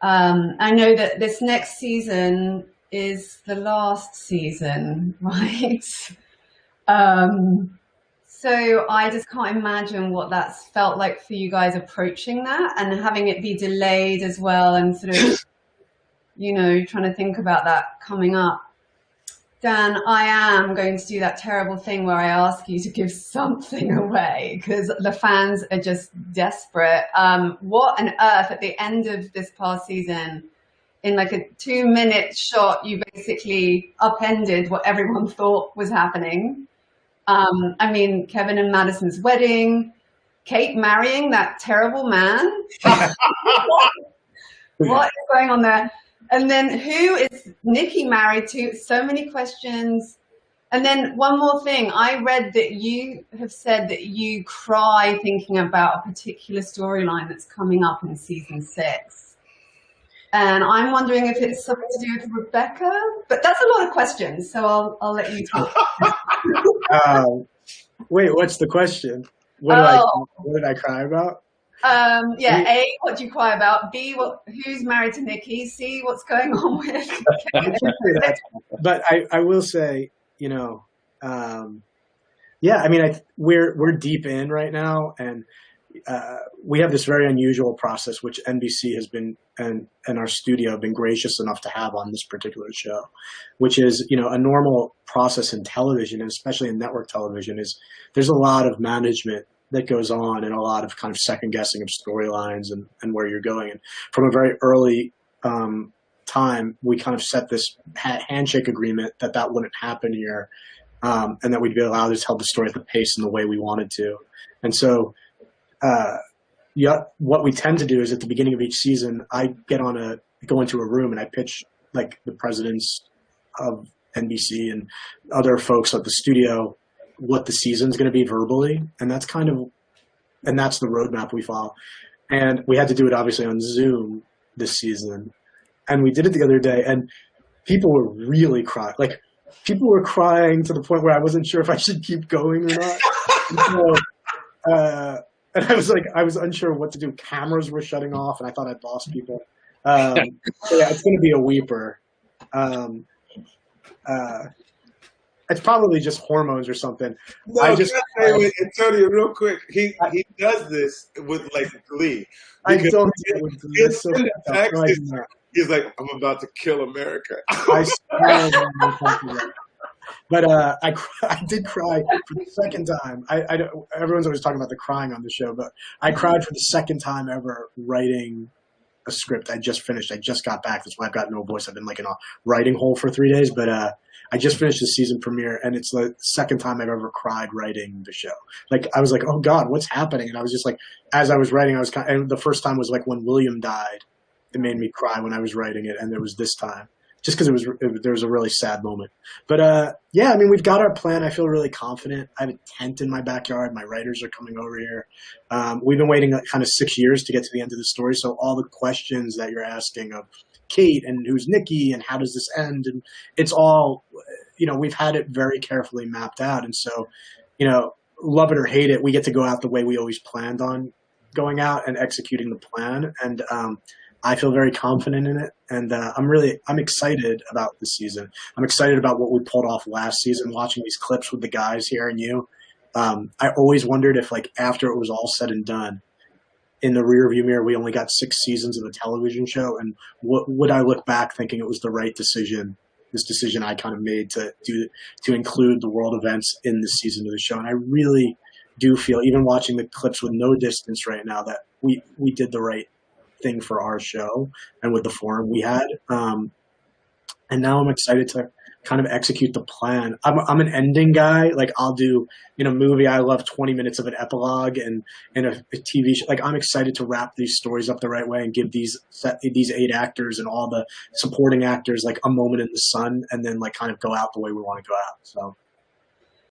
I know that this next season is the last season, right? Um, so I just can't imagine what that's felt like for you guys approaching that and having it be delayed as well, and sort of, trying to think about that coming up. Dan, I am going to do that terrible thing where I ask you to give something away because the fans are just desperate. What on earth at the end of this past season, in like a 2-minute shot, you basically upended what everyone thought was happening. I mean, Kevin and Madison's wedding, Kate marrying that terrible man. What is going on there? And then who is Nikki married to? So many questions. And then one more thing. I read that you have said that you cry thinking about a particular storyline that's coming up in season 6. And I'm wondering if it's something to do with Rebecca. But that's a lot of questions, so I'll let you talk. Wait, what's the question? What did I cry about? Yeah, A, what do you cry about? B, who's married to Nikki? C, what's going on with But I will say, yeah, I mean, we're deep in right now, and we have this very unusual process, which NBC has been and our studio have been gracious enough to have on this particular show, which is, a normal process in television, and especially in network television, is there's a lot of management that goes on and a lot of kind of second guessing of storylines and where you're going. And from a very early time, we kind of set this handshake agreement that wouldn't happen here, and that we'd be allowed to tell the story at the pace and the way we wanted to. And so what we tend to do is at the beginning of each season, I go into a room and I pitch like the presidents of NBC and other folks at the studio what the season's going to be verbally, and that's the roadmap we follow. And we had to do it obviously on Zoom this season, and we did it the other day, and people were really crying. Like, people were crying to the point where I wasn't sure if I should keep going or not. And I was unsure what to do. Cameras were shutting off, and I thought I'd lost people. So yeah, it's going to be a weeper. It's probably just hormones or something. No, Antonio, real quick. He does this with like glee. I don't do it with glee. So he's like, I'm about to kill America. But I did cry for the second time. Everyone's always talking about the crying on the show, but I cried for the second time ever writing a script. I just finished. I just got back. That's why I've got no voice. I've been like in a writing hole for 3 days, but I just finished the season premiere, and it's the second time I've ever cried writing the show. Like, I was like, oh God, what's happening? And I was just like, as I was writing, and the first time was like when William died. It made me cry when I was writing it, and there was this time. Just because there was a really sad moment. But yeah, I mean, we've got our plan. I feel really confident. I have a tent in my backyard. My writers are coming over here. We've been waiting kind of 6 years to get to the end of the story. So all the questions that you're asking of Kate and who's Nikki and how does this end, and it's all, we've had it very carefully mapped out. And so, love it or hate it, we get to go out the way we always planned on going out and executing the plan. And I feel very confident in it, and I'm excited about this season. I'm excited about what we pulled off last season, watching these clips with the guys here and you. I always wondered if, like, after it was all said and done, in the rearview mirror, we only got 6 seasons of a television show, and would I look back thinking it was the right decision, this decision I kind of made to include the world events in this season of the show. And I really do feel, even watching the clips with no distance right now, that we did the right thing for our show and with the forum we had, and now I'm excited to kind of execute the plan. I'm an ending guy. Like, I'll do, movie, I love 20 minutes of an epilogue, and in a TV show, like, I'm excited to wrap these stories up the right way and give these 8 actors and all the supporting actors like a moment in the sun, and then like kind of go out the way we want to go out. So